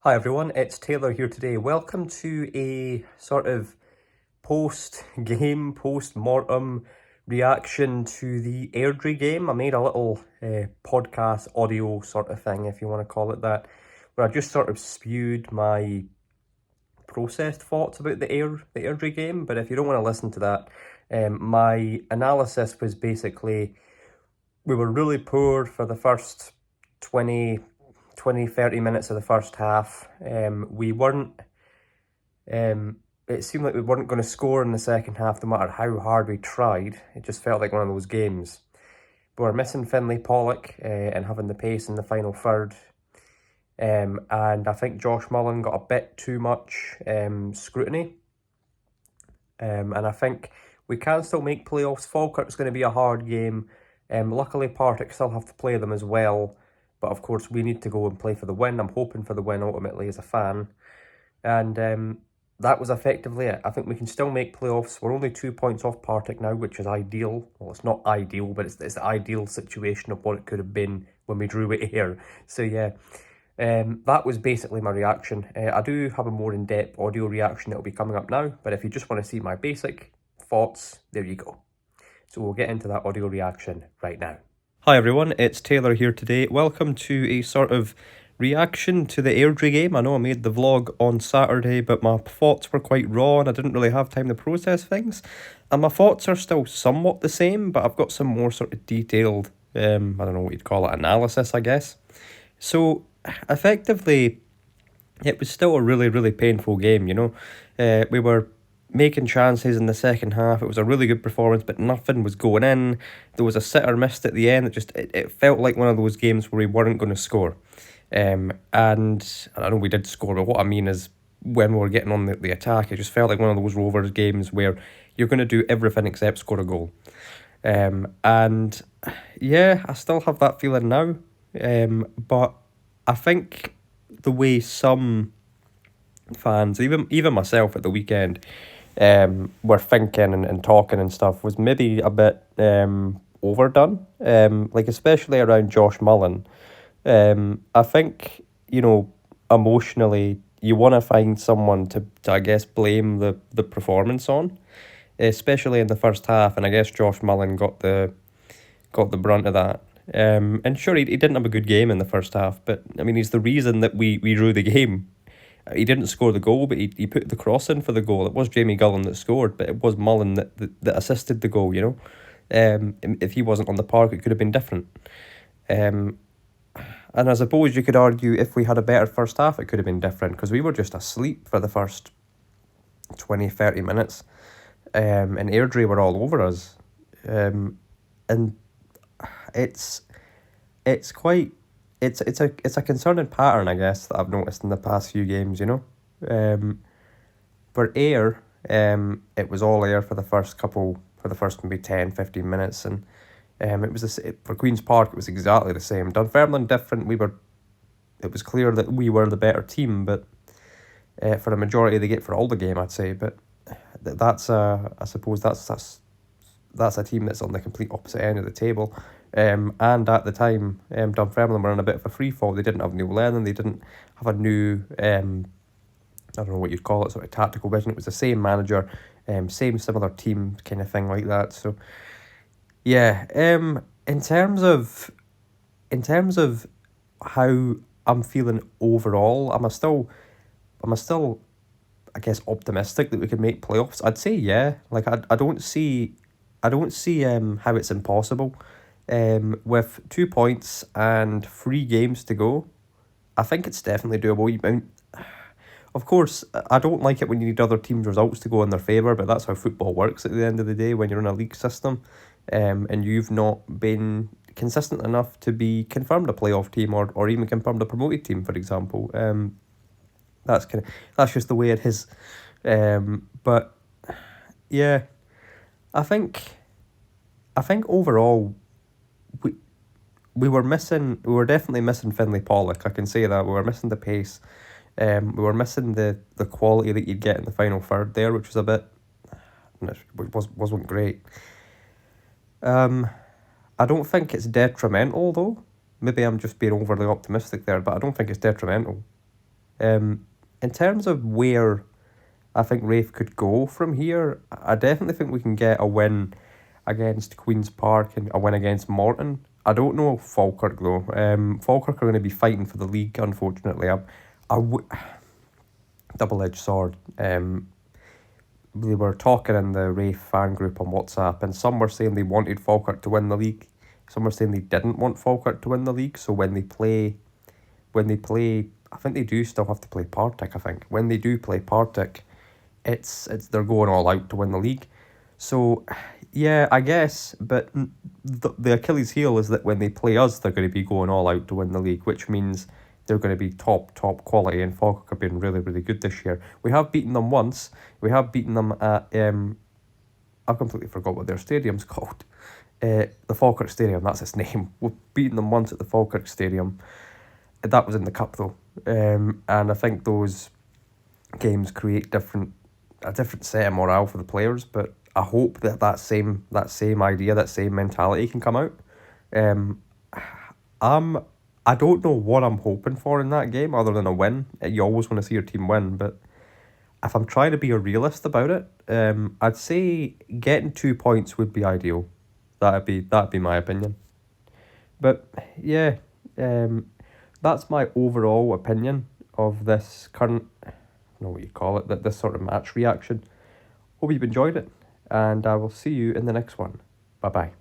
Hi everyone, it's Taylor here today. Welcome to a sort of post-game, post-mortem reaction to the Airdrie game. I made a little podcast audio sort of thing, if you want to call it that, where I just sort of spewed my processed thoughts about the Airdrie game. But if you don't want to listen to that, my analysis was basically we were really poor for the first 30 minutes of the first half. We weren't, it seemed like we weren't going to score in the second half no matter how hard we tried. It just felt like one of those games. We were missing Finlay Pollock and having the pace in the final third. And I think Josh Mullen got a bit too much scrutiny. And I think we can still make playoffs. Falkirk's going to be a hard game. Luckily, Partick still have to play them as well. But of course, we need to go and play for the win. I'm hoping for the win ultimately as a fan. And that was effectively it. I think we can still make playoffs. We're only 2 points off Partick now, which is ideal. Well, it's not ideal, but it's the ideal situation of what it could have been when we drew it here. So yeah, that was basically my reaction. I do have a more in-depth audio reaction that will be coming up now. But if you just want to see my basic thoughts, there you go. So we'll get into that audio reaction right now. Hi everyone, it's Taylor here today. Welcome to a sort of reaction to the Airdrie game. I know I made the vlog on Saturday, but my thoughts were quite raw and I didn't really have time to process things. And my thoughts are still somewhat the same, but I've got some more sort of detailed, I don't know what you'd call it, analysis, I guess. So, effectively, it was still a really, really painful game, you know. We were making chances in the second half. It was a really good performance, but nothing was going in. There was a sitter missed at the end. It felt like one of those games where we weren't going to score. And I know we did score, but what I mean is when we were getting on the attack, it just felt like one of those Rovers games where you're going to do everything except score a goal. And yeah, I still have that feeling now. But I think the way some fans, even myself at the weekend, were thinking and talking and stuff was maybe a bit overdone. Like especially around Josh Mullen. I think, you know, emotionally you want to find someone to I guess blame the performance on, especially in the first half, and I guess Josh Mullen got the brunt of that. And sure, he didn't have a good game in the first half, but I mean, he's the reason that we drew the game. He didn't score the goal, but he put the cross in for the goal. It was Jamie Gullen that scored, but it was Mullen that assisted the goal, you know. If he wasn't on the park, it could have been different. And I suppose you could argue if we had a better first half, it could have been different, because we were just asleep for the first 20, 30 minutes. And Airdrie were all over us. And it's a concerning pattern, I guess, that I've noticed in the past few games, you know. For Ayr, it was all Ayr for the first maybe 10, 15 minutes, and it was for Queen's Park, it was exactly the same. Dunfermline different. It was clear that we were the better team, but for a majority of the game, for all the game, I'd say. But I suppose that's a team that's on the complete opposite end of the table. And at the time, Dunfermline were in a bit of a free fall. They didn't have Neil Lennon. They didn't have a new, I don't know what you'd call it, sort of tactical vision. It was the same manager, same similar team kind of thing like that. So yeah, in terms of how I'm feeling overall, am I still, I guess, optimistic that we could make playoffs? I'd say yeah. Like I don't see how it's impossible. With 2 points and 3 games to go, I think it's definitely doable. I mean, of course, I don't like it when you need other teams' results to go in their favour, but that's how football works at the end of the day when you're in a league system, and you've not been consistent enough to be confirmed a playoff team or even confirmed a promoted team, for example. That's just the way it is. But yeah, I think overall we were definitely missing Finlay Pollock. I can say that we were missing the pace. We were missing the quality that you'd get in the final third there, which was a bit, wasn't great. I don't think it's detrimental though. Maybe I'm just being overly optimistic there, but I don't think it's detrimental. In terms of where I think Raith could go from here, I definitely think we can get a win against Queen's Park and a win against Morton. I don't know Falkirk though. Falkirk are going to be fighting for the league, unfortunately. Double-edged sword. We were talking in the Raith fan group on WhatsApp, and some were saying they wanted Falkirk to win the league. Some were saying they didn't want Falkirk to win the league. So when they play, I think they do still have to play Partick. I think when they do play Partick, it's they're going all out to win the league. So yeah, I guess, but the Achilles heel is that when they play us, they're going to be going all out to win the league, which means they're going to be top quality, and Falkirk have been really, really good this year. We have beaten them once. We have beaten them at, I've completely forgot what their stadium's called. The Falkirk Stadium, that's its name. We've beaten them once at the Falkirk Stadium. That was in the cup though. And I think those games create a different set of morale for the players, but I hope that same idea, that same mentality can come out. I don't know what I'm hoping for in that game other than a win. You always want to see your team win, but if I'm trying to be a realist about it, I'd say getting 2 points would be ideal. That'd be my opinion. But yeah, that's my overall opinion of this current, I don't know what you call it, that this sort of match reaction. Hope you've enjoyed it, and I will see you in the next one. Bye bye.